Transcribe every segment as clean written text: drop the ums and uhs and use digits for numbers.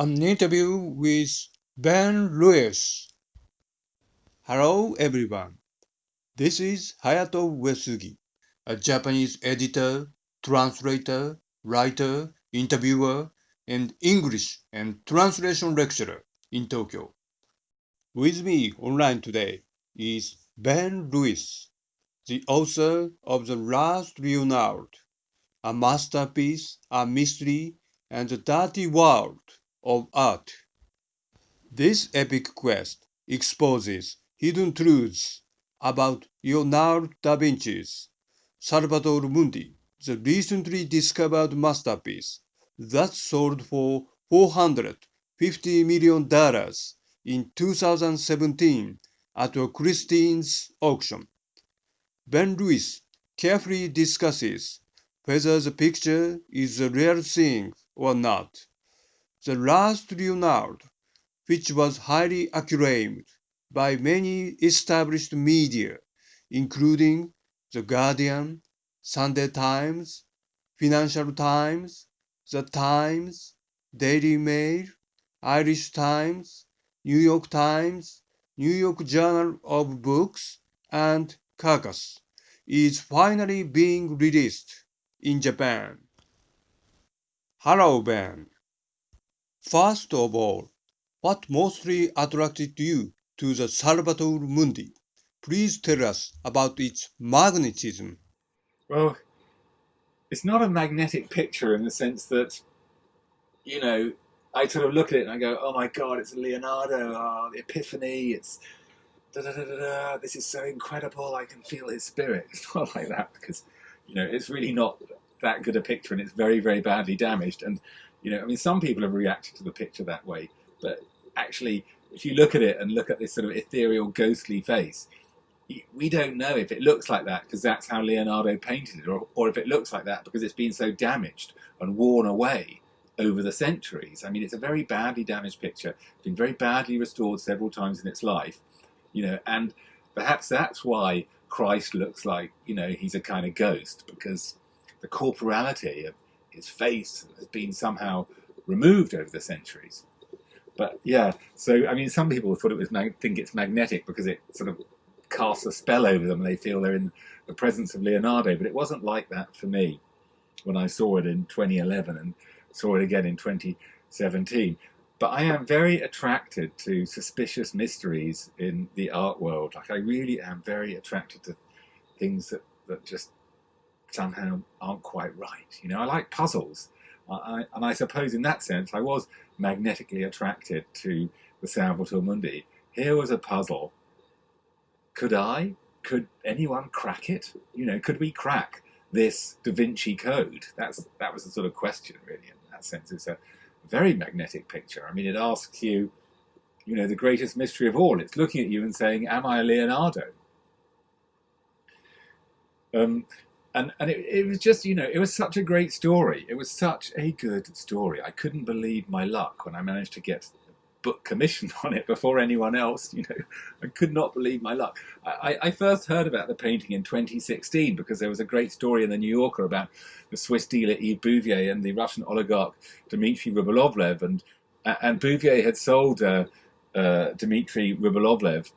an interview with Ben Lewis. Hello everyone. This is Hayato Uesugi, a Japanese editor, translator, writer, interviewer, and English and translation lecturer in Tokyo. With me online today is Ben Lewis, the author of the Last Leonardo A Masterpiece, a Mystery, and the Dirty World of Art. This epic quest exposes hidden truths about Leonardo da Vinci's Salvator Mundi, the recently discovered masterpiece that sold for $450 million in 2017 at a Christie's auction. Ben Lewis carefully discusses whether the picture is the real thing or not. The Last Leonardo, which was highly acclaimed by many established media, including The Guardian, Sunday Times, Financial Times, The Times, Daily Mail, Irish Times, New York Times, New York Journal of Books, and Kirkus, is finally being released in Japan. Hello, Ben. First of all, what mostly attracted you to the Salvator Mundi? Please tell us about its magnetism. Well, it's not a magnetic picture in the sense that, I sort of look at it and I go, oh my God, it's Leonardo, the epiphany, it's da-da-da-da-da, this is so incredible, I can feel his spirit. It's not like that because, it's really not that good a picture and it's very, very badly damaged. And, some people have reacted to the picture that way, but actually, if you look at it and look at this sort of ethereal, ghostly face, we don't know if it looks like that because that's how Leonardo painted it, or if it looks like that because it's been so damaged and worn away over the centuries. I mean, it's a very badly damaged picture, been very badly restored several times in its life, and perhaps that's why Christ looks like, he's a kind of ghost, because the corporality of his face has been somehow removed over the centuries. But yeah, so some people thought think it's magnetic because it sort of casts a spell over them. They feel they're in the presence of Leonardo, but it wasn't like that for me when I saw it in 2011 and saw it again in 2017. But I am very attracted to suspicious mysteries in the art world. Like, I really am very attracted to things that just somehow aren't quite right. I like puzzles. And I suppose in that sense I was magnetically attracted to the Salvator Mundi. Here was a puzzle. Could anyone crack it? Could we crack this Da Vinci Code? That was the sort of question, really. In that sense, it's a very magnetic picture. It asks you, the greatest mystery of all. It's looking at you and saying, am I a Leonardo? And it was just, it was such a great story. It was such a good story. I couldn't believe my luck when I managed to get a book commissioned on it before anyone else. I could not believe my luck. I first heard about the painting in 2016 because there was a great story in the New Yorker about the Swiss dealer Yves Bouvier and the Russian oligarch Dmitry Rybolovlev. And Bouvier had sold Dmitry Rybolovlev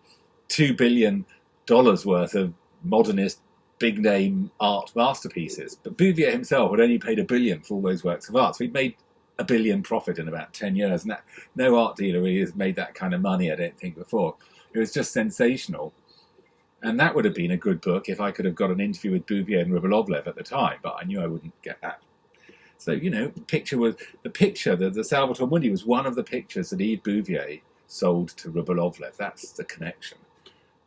$2 billion worth of modernist big-name art masterpieces. But Bouvier himself had only paid $1 billion for all those works of art. So he'd made $1 billion profit in about 10 years. And no art dealer really has made that kind of money, I don't think, before. It was just sensational. And that would have been a good book if I could have got an interview with Bouvier and Rybolovlev at the time, but I knew I wouldn't get that. So, the Salvator Mundi was one of the pictures that Yves Bouvier sold to Rybolovlev. That's the connection.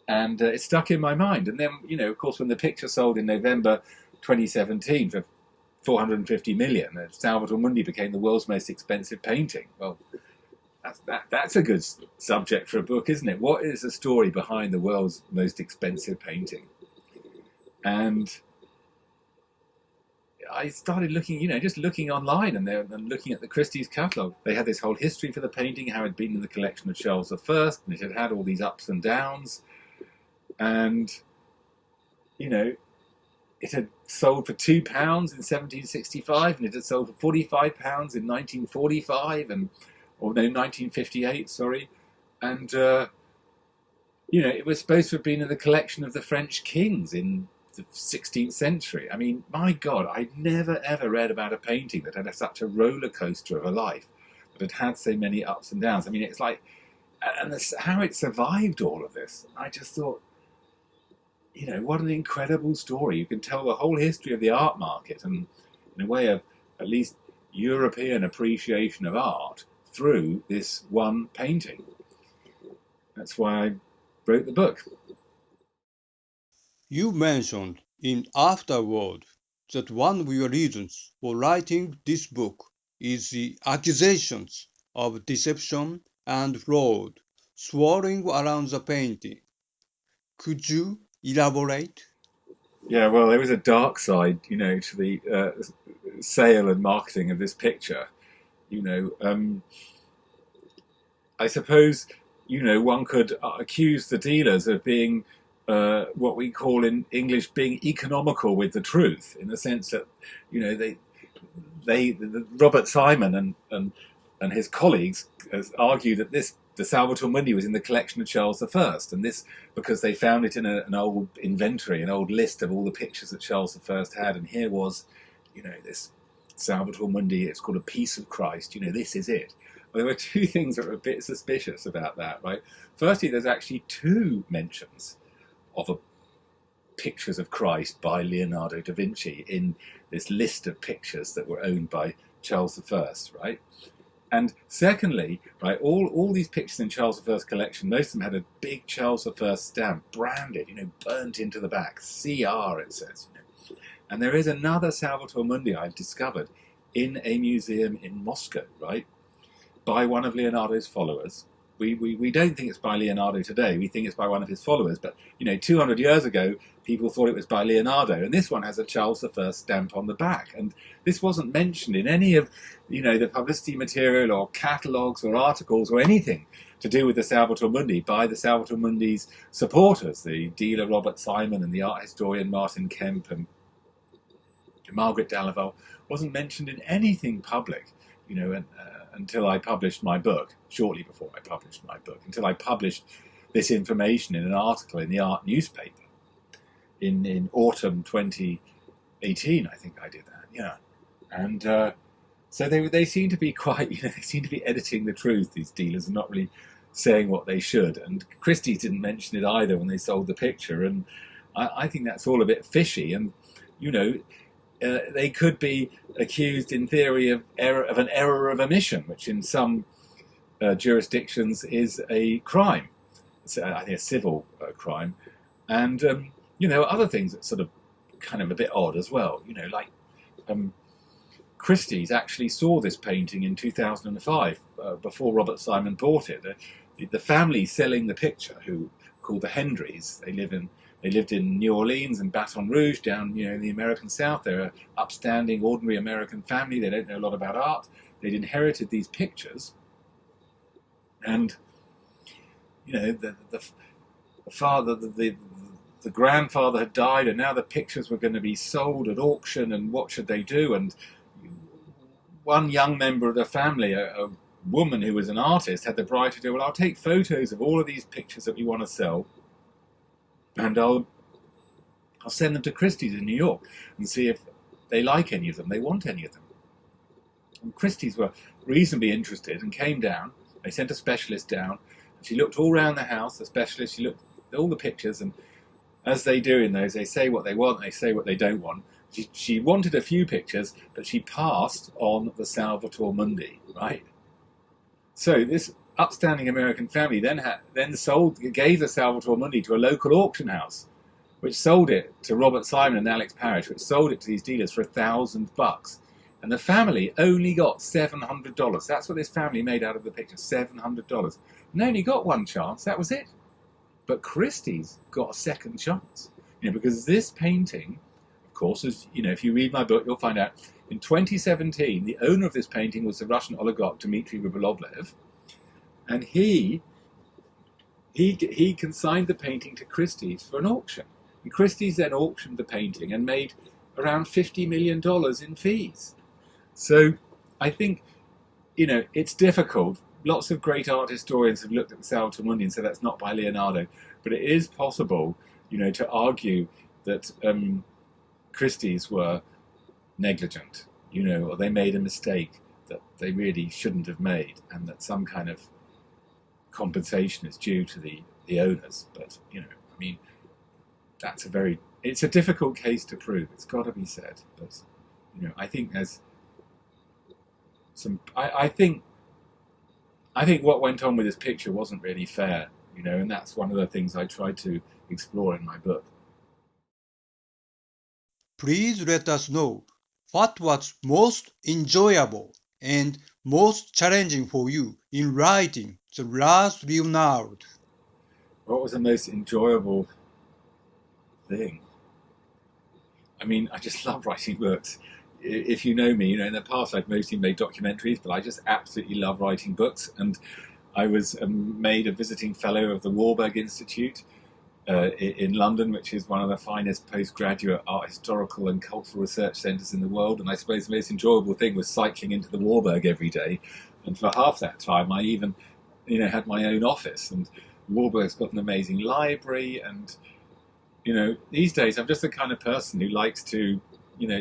And it stuck in my mind. And then, of course, when the picture sold in November 2017 for $450 million, Salvator Mundi became the world's most expensive painting. Well, that's a good subject for a book, isn't it? What is the story behind the world's most expensive painting? And I started looking, just looking online and looking at the Christie's catalogue. They had this whole history for the painting, how it had been in the collection of Charles I, and it had all these ups and downs. And, it had sold for £2 in 1765, and it had sold for £45 in 1945, and or no, 1958, sorry. And, it was supposed to have been in the collection of the French kings in the 16th century. I mean, my God, I'd never ever read about a painting that had such a roller coaster of a life, that had so many ups and downs. I mean, it's like, and how it survived all of this. I just thought, what an incredible story. You can tell the whole history of the art market and in a way of at least European appreciation of art through this one painting. That's why I wrote the book. You mentioned in afterword that one of your reasons for writing this book is the accusations of deception and fraud swirling around the painting. Could you elaborate? Yeah, well, there was a dark side, to the sale and marketing of this picture. I suppose, one could accuse the dealers of being what we call in English being economical with the truth, in the sense that, Robert Simon and his colleagues argued that the Salvator Mundi was in the collection of Charles I, and this because they found it in an old inventory, an old list of all the pictures that Charles I had, and here was, this Salvator Mundi. It's called a Piece of Christ. This is it. Well, there were two things that were a bit suspicious about that, right? Firstly, there's actually two mentions of pictures of Christ by Leonardo da Vinci in this list of pictures that were owned by Charles I, right? And secondly, right, all these pictures in Charles I's collection, most of them had a big Charles I stamp, branded, burnt into the back, CR it says. And there is another Salvator Mundi I've discovered in a museum in Moscow, right, by one of Leonardo's followers. We don't think it's by Leonardo today. We think it's by one of his followers. But, 200 years ago, people thought it was by Leonardo. And this one has a Charles I stamp on the back. And this wasn't mentioned in any of, the publicity material or catalogues or articles or anything to do with the Salvator Mundi by the Salvator Mundi's supporters, the dealer Robert Simon and the art historian Martin Kemp and Margaret Delaval. Wasn't mentioned in anything public, until I published my book, shortly before I published my book, until I published this information in an article in the art newspaper in autumn 2018, I think I did that, yeah. And so they seem to be quite, they seem to be editing the truth, these dealers, and not really saying what they should. And Christie didn't mention it either when they sold the picture, and I think that's all a bit fishy. And, they could be accused, in theory, of an error of omission, which in some jurisdictions is a crime. It's, I think, a civil crime. And, other things that sort of kind of a bit odd as well. Like Christie's actually saw this painting in 2005 before Robert Simon bought it. The family selling the picture, who called the Hendrys, they lived in New Orleans and Baton Rouge, down in the American South. They're an upstanding, ordinary American family. They don't know a lot about art. They'd inherited these pictures, and the father, the grandfather had died, and now the pictures were going to be sold at auction. And what should they do? And one young member of the family, a woman who was an artist, had the bright idea, well, I'll take photos of all of these pictures that we want to sell, and I'll send them to Christie's in New York and see if they like any of them, they want any of them. And Christie's were reasonably interested and came down. They sent a specialist down. And she looked all around the house, the specialist. She looked at all the pictures, and as they do in those, they say what they want, they say what they don't want. She wanted a few pictures, but she passed on the Salvator Mundi, right? So this upstanding American family then gave the Salvator Mundi to a local auction house, which sold it to Robert Simon and Alex Parrish, which sold it to these dealers for $1,000. And the family only got $700. That's what this family made out of the picture, $700. And they only got one chance, that was it. But Christie's got a second chance, because this painting, of course, as if you read my book, you'll find out, in 2017, the owner of this painting was the Russian oligarch Dmitry Rybolovlev. And he consigned the painting to Christie's for an auction. And Christie's then auctioned the painting and made around $50 million in fees. So I think, it's difficult lots of great art historians have looked at the Salvator Mundi and said that's not by Leonardo, but it is possible, to argue that Christie's were negligent, or they made a mistake that they really shouldn't have made, and that some kind of compensation is due to the owners. But it's a difficult case to prove. It's got to be said. But I think there's some. I think what went on with this picture wasn't really fair, and that's one of the things I tried to explore in my book. Please let us know what was most enjoyable and most challenging for you in writing The Last Leonardo. What was the most enjoyable thing? I just love writing books. If you know me, in the past I've mostly made documentaries, but I just absolutely love writing books. And I was made a visiting fellow of the Warburg Institute in London, which is one of the finest postgraduate art historical and cultural research centres in the world. And I suppose the most enjoyable thing was cycling into the Warburg every day. And for half that time, I even, had my own office. And Warburg's got an amazing library. And, these days I'm just the kind of person who likes to,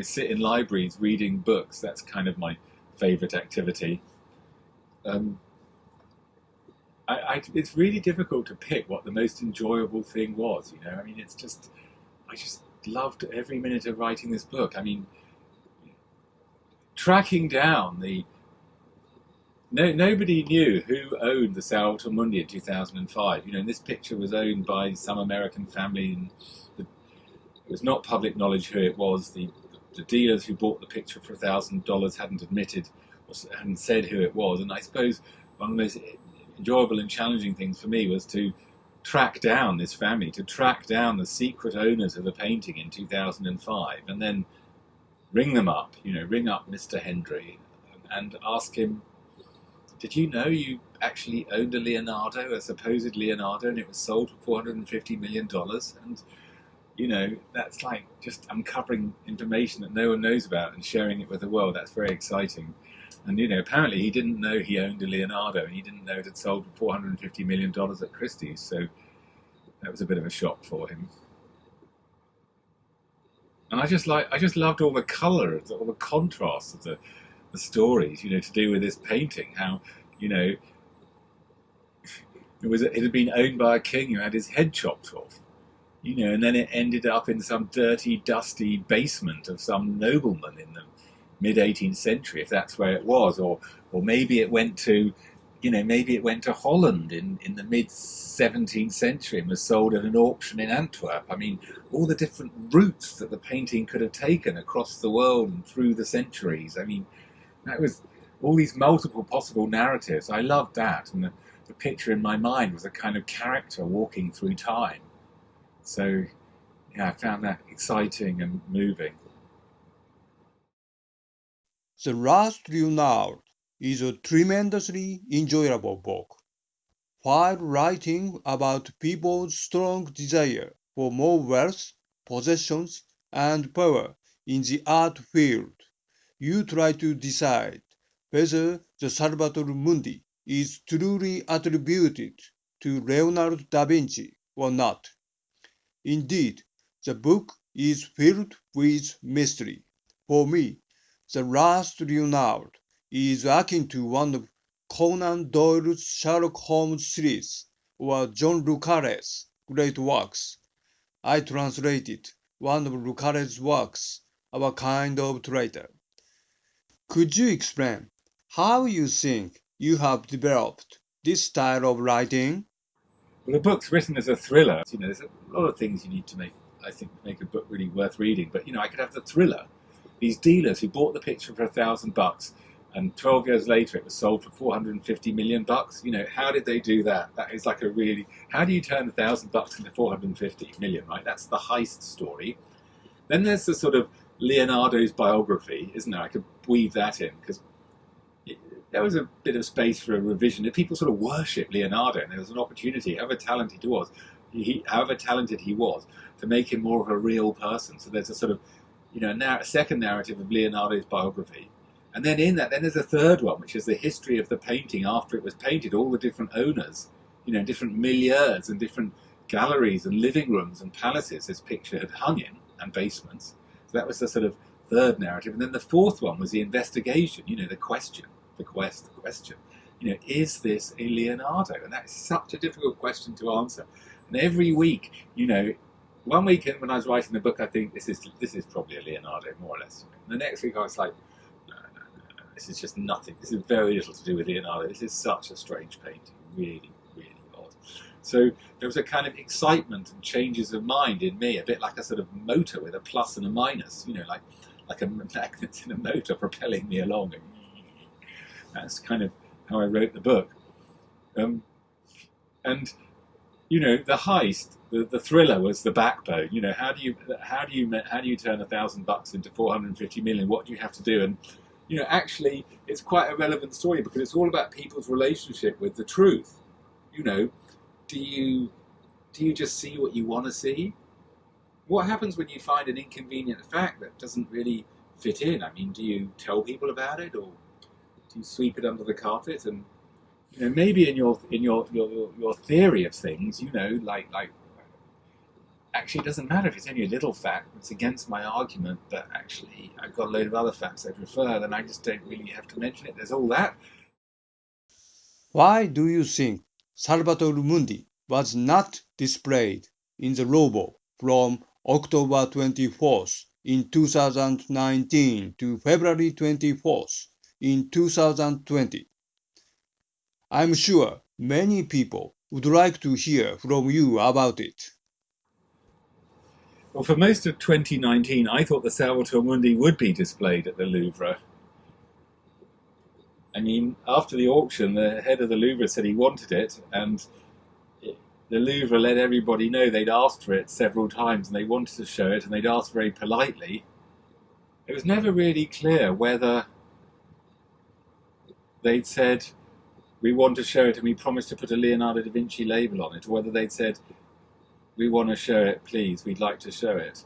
sit in libraries reading books. That's kind of my favourite activity. It's really difficult to pick what the most enjoyable thing was, it's just, I just loved every minute of writing this book. Tracking down nobody knew who owned the Salvator Mundi in 2005. And this picture was owned by some American family, and it was not public knowledge who it was. The dealers who bought the picture for $1,000 hadn't admitted or hadn't said who it was. And I suppose one of the most enjoyable and challenging things for me was to track down this family, to track down the secret owners of the painting in 2005, and then ring up Mr. Hendry and ask him, did you know you actually owned a supposed Leonardo, and it was sold for $450 million? And that's like just uncovering information that no one knows about and sharing it with the world. That's very exciting. And, apparently he didn't know he owned a Leonardo, and he didn't know it had sold for $450 million at Christie's. So that was a bit of a shock for him. And I just loved all the colour, all the contrast of the stories, to do with this painting. How, it had been owned by a king who had his head chopped off. And then it ended up in some dirty, dusty basement of some nobleman in the mid-18th century, if that's where it was, or maybe it went to, Holland in the mid-17th century and was sold at an auction in Antwerp. All the different routes that the painting could have taken across the world and through the centuries. That was all these multiple possible narratives. I loved that, and the picture in my mind was a kind of character walking through time. So, I found that exciting and moving. The Last Leonardo is a tremendously enjoyable book. While writing about people's strong desire for more wealth, possessions, and power in the art field, you try to decide whether the Salvator Mundi is truly attributed to Leonardo da Vinci or not. Indeed, the book is filled with mystery. For me, The Last Leonardo is akin to one of Conan Doyle's Sherlock Holmes series or John le Carré's great works. I translated one of le Carré's works, Our Kind of Traitor. Could you explain how you think you have developed this style of writing? Well, the book's written as a thriller. There's a lot of things you need to make a book really worth reading. But, I could have the thriller. These dealers who bought the picture for $1,000, and 12 years later it was sold for $450 million. How did they do that? That is like how do you turn $1,000 into 450 million, right? That's the heist story. Then there's the sort of Leonardo's biography, isn't there? I could weave that in, because there was a bit of space for a revision. If people sort of worship Leonardo, and there was an opportunity, however talented he was, to make him more of a real person. So there's a sort of, a second narrative of Leonardo's biography, And then in that, then there's a third one, which is the history of the painting after it was painted, all the different owners, different milieus and different galleries and living rooms and palaces this picture had hung in, and basements. So that was the sort of third narrative. And then the fourth one was the investigation, the question, the question. Is this a Leonardo? And that is such a difficult question to answer. And every week, one weekend when I was writing the book, I think this is probably a Leonardo, more or less. And the next week I was like, no, this is just nothing. This is very little to do with Leonardo. This is such a strange painting, really, really odd. So there was a kind of excitement and changes of mind in me, a bit like a sort of motor with a plus and a minus, like a magnet in a motor propelling me along. That's kind of how I wrote the book. And the heist, the thriller was the backbone. How do you turn $1,000 into 450 million? What do you have to do? And actually, it's quite a relevant story because it's all about people's relationship with the truth. Do you just see what you want to see? What happens when you find an inconvenient fact that doesn't really fit in? I mean, do you tell people about it, or do you sweep it under the carpet? And maybe in your theory of things, like actually it doesn't matter if it's only a little fact. It's against my argument, but actually I've got a load of other facts I prefer. Then I just don't really have to mention it. There's all that. Why do you think Salvator Mundi was not displayed in the Louvre from October 24th in 2019 to February 24th in 2020? I'm sure many people would like to hear from you about it. Well, for most of 2019, I thought the Salvator Mundi would be displayed at the Louvre. I mean, after the auction, the head of the Louvre said he wanted it, and the Louvre let everybody know they'd asked for it several times and they wanted to show it, and they'd asked very politely. It was never really clear whether they'd said, we want to show it and we promised to put a Leonardo da Vinci label on it, or whether they'd said, we want to show it, please, we'd like to show it,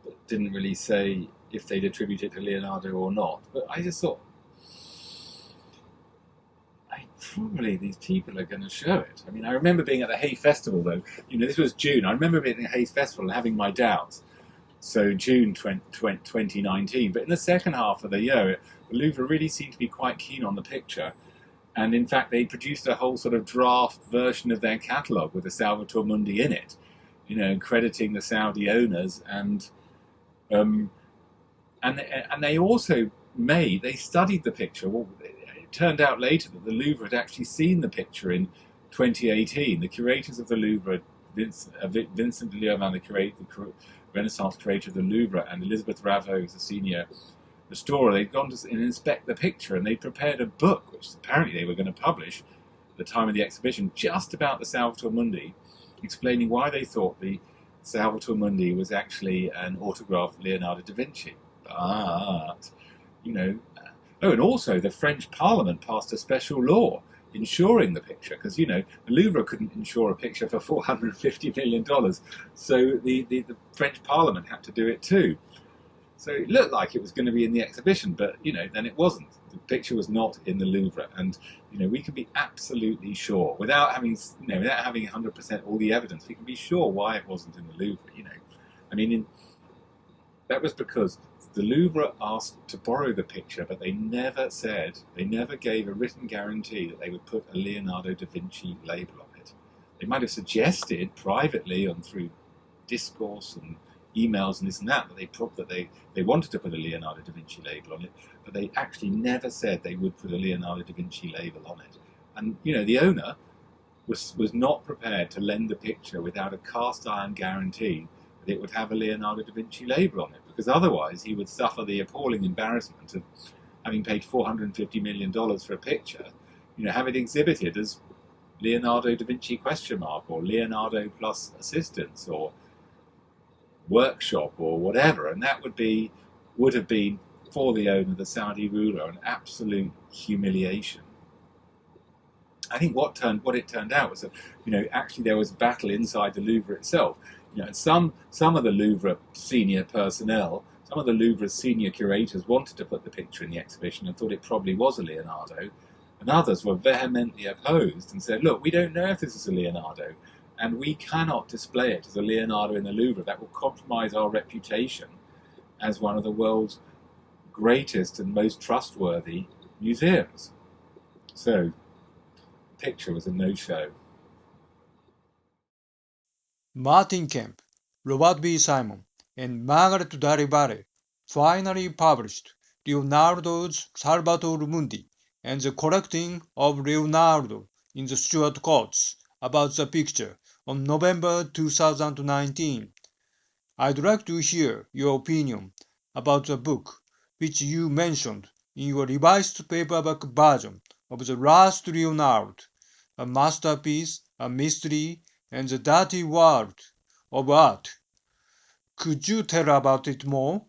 but didn't really say if they'd attribute it to Leonardo or not. But I just thought, probably these people are going to show it. I mean, I remember being at the Hay Festival, though. This was June. I remember being at the Hay Festival and having my doubts. So June 2019. But in the second half of the year, the Louvre really seemed to be quite keen on the picture. And in fact, they produced a whole sort of draft version of their catalogue with the Salvator Mundi in it, crediting the Saudi owners. And they also they studied the picture. Well, it turned out later that the Louvre had actually seen the picture in 2018. The curators of the Louvre, Vincent de Leeuwen, the Renaissance curator of the Louvre, and Elizabeth Ravo, who's a senior restorer, they'd gone to inspect the picture, and they prepared a book, which apparently they were going to publish at the time of the exhibition, just about the Salvator Mundi, explaining why they thought the Salvator Mundi was actually an autograph of Leonardo da Vinci. But, and also the French Parliament passed a special law insuring the picture, because, the Louvre couldn't insure a picture for $450 million, so the French Parliament had to do it too. So it looked like it was going to be in the exhibition, but, then it wasn't. The picture was not in the Louvre, and, we can be absolutely sure, without having 100% all the evidence, we can be sure why it wasn't in the Louvre, I mean, that was because the Louvre asked to borrow the picture, but they never gave a written guarantee that they would put a Leonardo da Vinci label on it. They might have suggested privately and through discourse and emails and this and that they wanted to put a Leonardo da Vinci label on it, but they actually never said they would put a Leonardo da Vinci label on it. And, the owner was not prepared to lend the picture without a cast iron guarantee that it would have a Leonardo da Vinci label on it, because otherwise he would suffer the appalling embarrassment of having paid $450 million for a picture, have it exhibited as Leonardo da Vinci ? Or Leonardo plus assistants, or workshop, or whatever, and that would have been for the owner, the Saudi ruler, an absolute humiliation. I think what it turned out was that, actually there was a battle inside the Louvre itself. Some of the Louvre senior personnel, some of the Louvre's senior curators wanted to put the picture in the exhibition and thought it probably was a Leonardo, and others were vehemently opposed and said, look, we don't know if this is a Leonardo, and we cannot display it as a Leonardo in the Louvre. That will compromise our reputation as one of the world's greatest and most trustworthy museums. So, the picture was a no-show. Martin Kemp, Robert B. Simon, and Margaret Dalley finally published Leonardo's Salvator Mundi and the collecting of Leonardo in the Stuart Courts about the picture on November 2019. I'd like to hear your opinion about the book, which you mentioned in your revised paperback version of The Last Leonardo, A Masterpiece, A Mystery, and the Dirty World of Art. Could you tell about it more?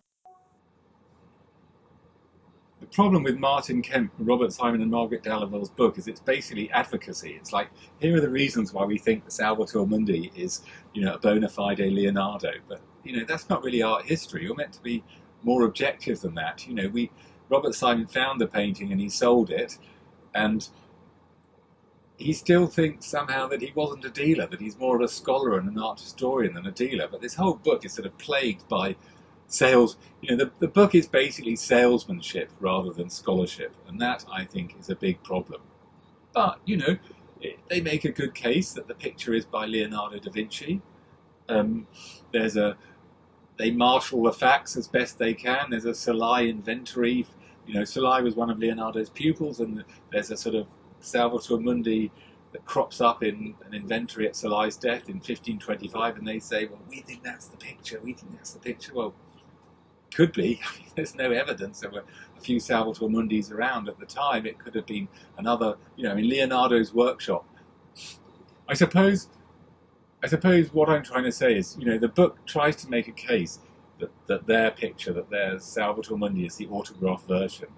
The problem with Martin Kemp, Robert Simon and Margaret Dalley's book is it's basically advocacy. It's like, here are the reasons why we think the Salvator Mundi is, a bona fide Leonardo. But, that's not really art history. You're meant to be more objective than that. Robert Simon found the painting and he sold it, and he still thinks somehow that he wasn't a dealer, that he's more of a scholar and an art historian than a dealer. But this whole book is sort of plagued by sales. The book is basically salesmanship rather than scholarship, and that, I think, is a big problem. But, they make a good case that the picture is by Leonardo da Vinci. They marshal the facts as best they can. There's a Salai inventory. Salai was one of Leonardo's pupils, and there's a sort of Salvator Mundi that crops up in an inventory at Salai's death in 1525, and they say, well, we think that's the picture. Well, could be. There's no evidence. There were a few Salvator Mundis around at the time. It could have been another, Leonardo's workshop. I suppose what I'm trying to say is, the book tries to make a case that their picture, that their Salvator Mundi is the autograph version.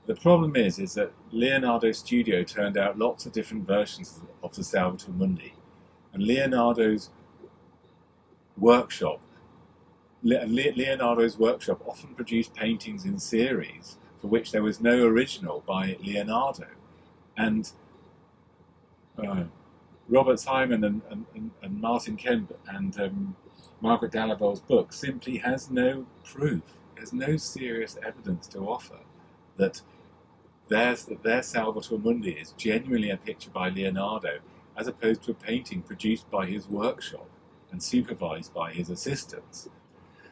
The problem is that Leonardo's studio turned out lots of different versions of the Salvator Mundi, and Leonardo's workshop often produced paintings in series for which there was no original by Leonardo, and Robert Simon and Martin Kemp and Margaret Dalley's book simply has no proof. There's no serious evidence to offer that their Salvator Mundi is genuinely a picture by Leonardo, as opposed to a painting produced by his workshop and supervised by his assistants.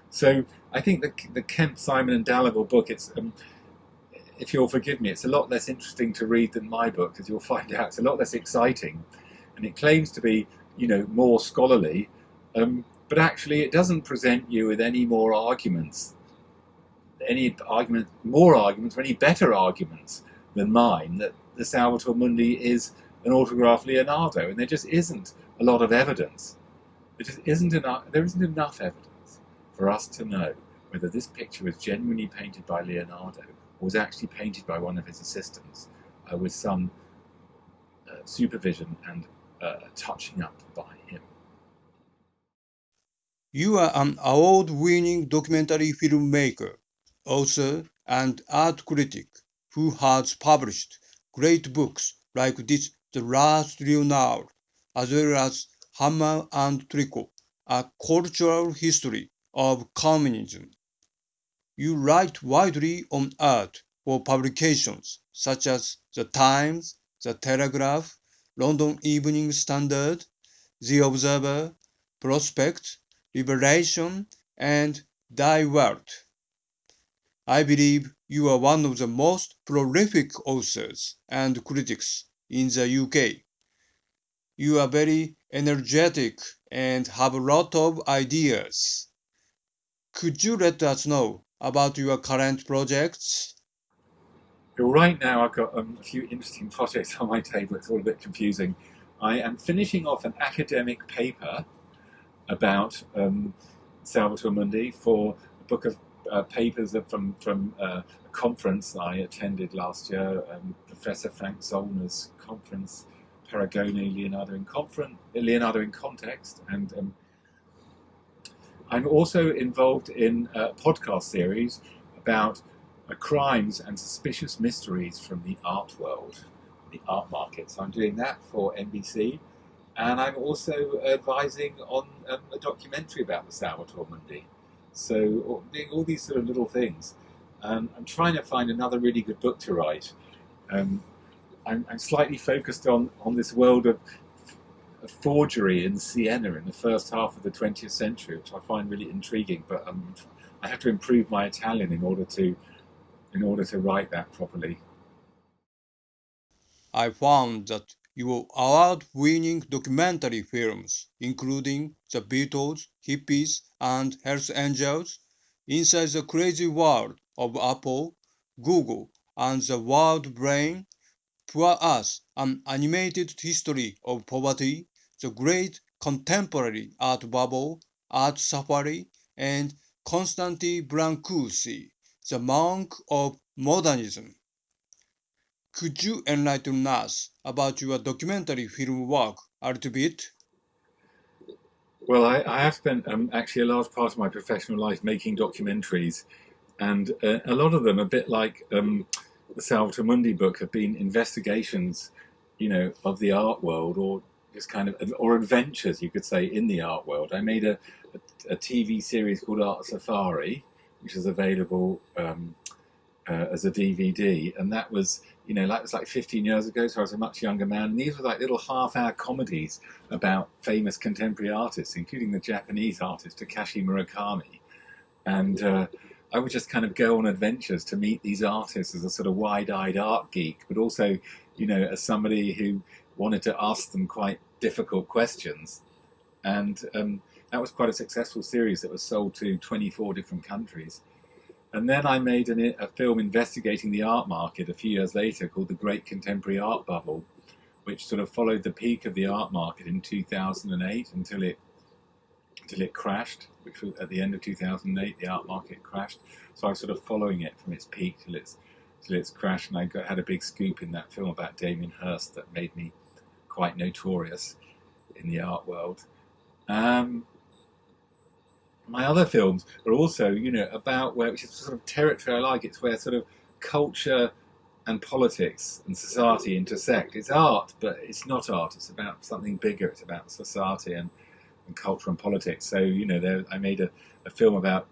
So I think the Kemp, Simon and Dalley book, it's if you'll forgive me, it's a lot less interesting to read than my book, as you'll find out. It's a lot less exciting, and it claims to be, more scholarly, but actually it doesn't present you with any more arguments, or any better arguments than mine that the Salvator Mundi is an autograph Leonardo, and there just isn't a lot of evidence. There isn't enough evidence for us to know whether this picture was genuinely painted by Leonardo or was actually painted by one of his assistants with some supervision and touching up by him. You are an award-winning documentary filmmaker, author, and art critic who has published great books like this, The Last Leonardo, as well as Hammer and Tricot, A Cultural History of Communism. You write widely on art for publications such as The Times, The Telegraph, London Evening Standard, The Observer, Prospect, Liberation, and Die Welt. I believe you are one of the most prolific authors and critics in the UK. You are very energetic and have a lot of ideas. Could you let us know about your current projects? Right now I've got a few interesting projects on my table. It's all a bit confusing. I am finishing off an academic paper about Salvator Mundi for a book of papers from a conference I attended last year, Professor Frank Zollner's conference, Paragone Leonardo in Context, and I'm also involved in a podcast series about crimes and suspicious mysteries from the art world, the art market. So I'm doing that for NBC. And I'm also advising on a documentary about the Salvator Mundi. So doing all these sort of little things. I'm trying to find another really good book to write. I'm slightly focused on this world of forgery in Siena in the first half of the 20th century, which I find really intriguing. But I have to improve my Italian in order to write that properly. I found that your award-winning documentary films, including The Beatles, Hippies, and Hells Angels, Inside the Crazy World of Apple, Google, and the World Brain, pour us an animated history of poverty, the great contemporary art bubble, art safari, and Constantine Brancusi, the monk of modernism. Could you enlighten us about your documentary film work a little bit? Well, I have spent actually a large part of my professional life making documentaries, and a lot of them, a bit like the Salvator Mundi book, have been investigations, of the art world, or just kind of, or adventures, you could say, in the art world. I made a TV series called Art Safari, which is available as a DVD, and that was, that was like 15 years ago, so I was a much younger man. And these were like little half-hour comedies about famous contemporary artists, including the Japanese artist Takashi Murakami. And I would just kind of go on adventures to meet these artists as a sort of wide-eyed art geek, but also, as somebody who wanted to ask them quite difficult questions. And that was quite a successful series that was sold to 24 different countries. And then I made a film investigating the art market a few years later called The Great Contemporary Art Bubble, which sort of followed the peak of the art market in 2008 until it crashed, which was at the end of 2008, the art market crashed. So I was sort of following it from its peak till its crash, and I had a big scoop in that film about Damien Hirst that made me quite notorious in the art world. My other films are also, about which is sort of territory I like. It's where sort of culture and politics and society intersect. It's art, but it's not art. It's about something bigger. It's about society and culture and politics. So, I made a film about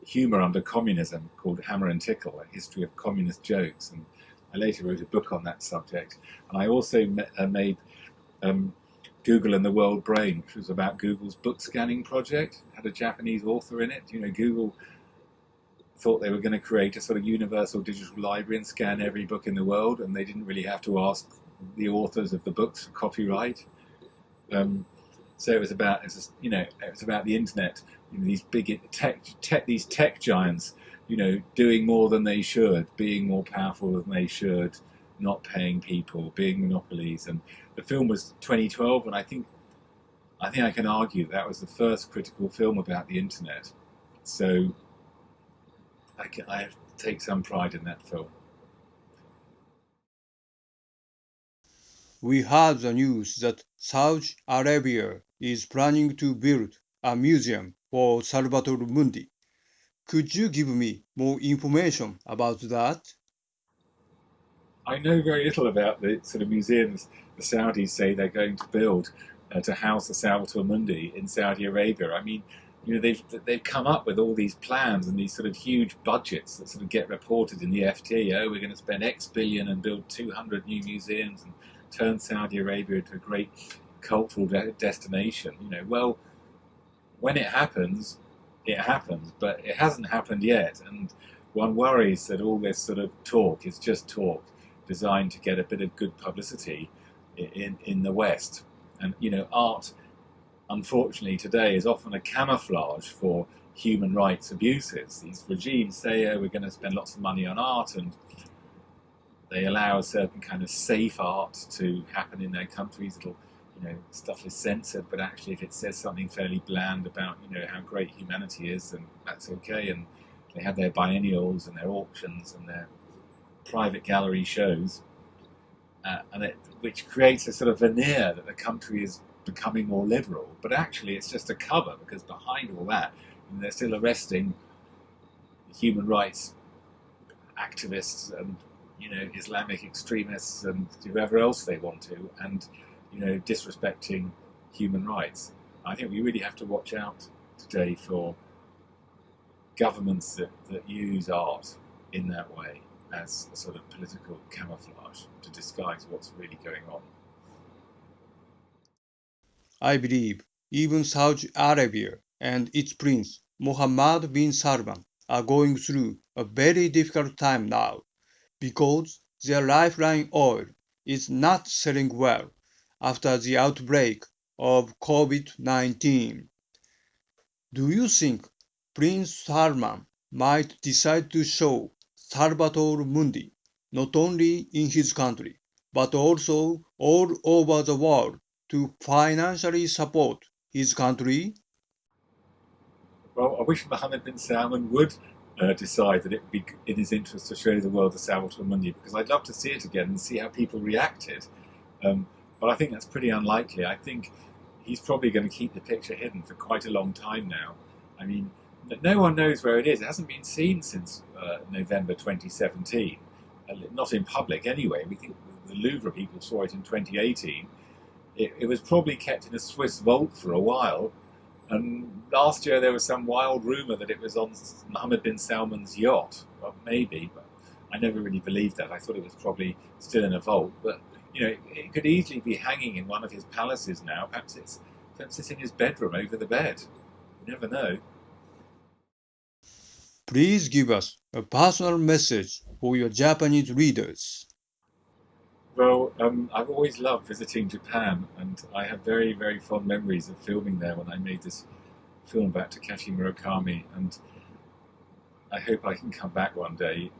humour under communism called Hammer and Tickle, a history of communist jokes. And I later wrote a book on that subject. And I also made Google and the World Brain, which was about Google's book scanning project. It had a Japanese author in it. Google thought they were going to create a sort of universal digital library and scan every book in the world, and they didn't really have to ask the authors of the books for copyright. So it was about the internet. These big tech giants, doing more than they should, being more powerful than they should, not paying people, being monopolies. And the film was 2012, and I think I can argue that was the first critical film about the internet. So I take some pride in that film. We heard the news that Saudi Arabia is planning to build a museum for Salvator Mundi. Could you give me more information about that? I know very little about the sort of museums the Saudis say they're going to build to house the Salvator Mundi in Saudi Arabia. I mean, they've come up with all these plans and these sort of huge budgets that sort of get reported in the FT. Oh, we're going to spend X billion and build 200 new museums and turn Saudi Arabia into a great cultural destination. Well, when it happens, but it hasn't happened yet. And one worries that all this sort of talk is just talk, designed to get a bit of good publicity in the West. And art, unfortunately, today is often a camouflage for human rights abuses. These regimes say, oh, we're going to spend lots of money on art, and they allow a certain kind of safe art to happen in their countries. Stuff is censored, but actually if it says something fairly bland about, how great humanity is, then that's okay. And they have their biennials and their auctions and their private gallery shows, which creates a sort of veneer that the country is becoming more liberal, but actually it's just a cover, because behind all that, they're still arresting human rights activists and Islamic extremists and whoever else they want to, and disrespecting human rights. I think we really have to watch out today for governments that use art in that way as a sort of political camouflage to disguise what's really going on. I believe even Saudi Arabia and its prince Mohammed bin Salman are going through a very difficult time now, because their lifeline oil is not selling well after the outbreak of COVID-19. Do you think Prince Salman might decide to show Salvator Mundi not only in his country, but also all over the world to financially support his country? Well, I wish Mohammed bin Salman would decide that it would be in his interest to show the world the Salvator Mundi, because I'd love to see it again and see how people reacted. But I think that's pretty unlikely. I think he's probably going to keep the picture hidden for quite a long time now. I mean, no one knows where it is. It hasn't been seen since November 2017, not in public anyway. We think the Louvre people saw it in 2018. It was probably kept in a Swiss vault for a while. And last year there was some wild rumour that it was on Mohammed bin Salman's yacht. Well, maybe, but I never really believed that. I thought it was probably still in a vault. But, it could easily be hanging in one of his palaces now. Perhaps it's in his bedroom over the bed. You never know. Please give us a personal message for your Japanese readers. Well, I've always loved visiting Japan, and I have very, very fond memories of filming there when I made this film about Takashi Murakami, and I hope I can come back one day.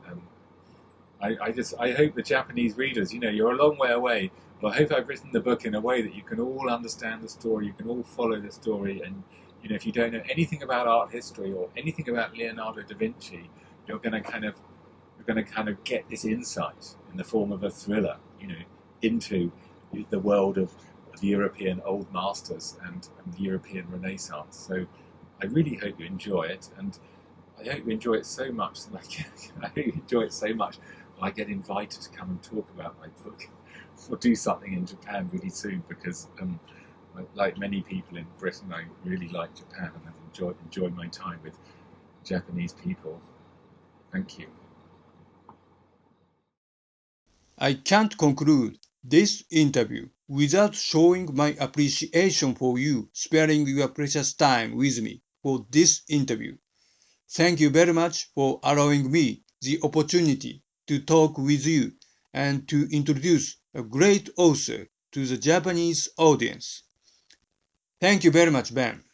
I hope the Japanese readers, you're a long way away, but I hope I've written the book in a way that you can all understand the story, you can all follow the story, and if you don't know anything about art history or anything about Leonardo da Vinci, you're going to kind of get this insight in the form of a thriller, into the world of European old masters and the European Renaissance. So I really hope you enjoy it, and I hope you enjoy it so much that I get invited to come and talk about my book or do something in Japan really soon, because like many people in Britain, I really like Japan and I've enjoyed my time with Japanese people. Thank you. I can't conclude this interview without showing my appreciation for you sparing your precious time with me for this interview. Thank you very much for allowing me the opportunity to talk with you and to introduce a great author to the Japanese audience. Thank you very much, Ben.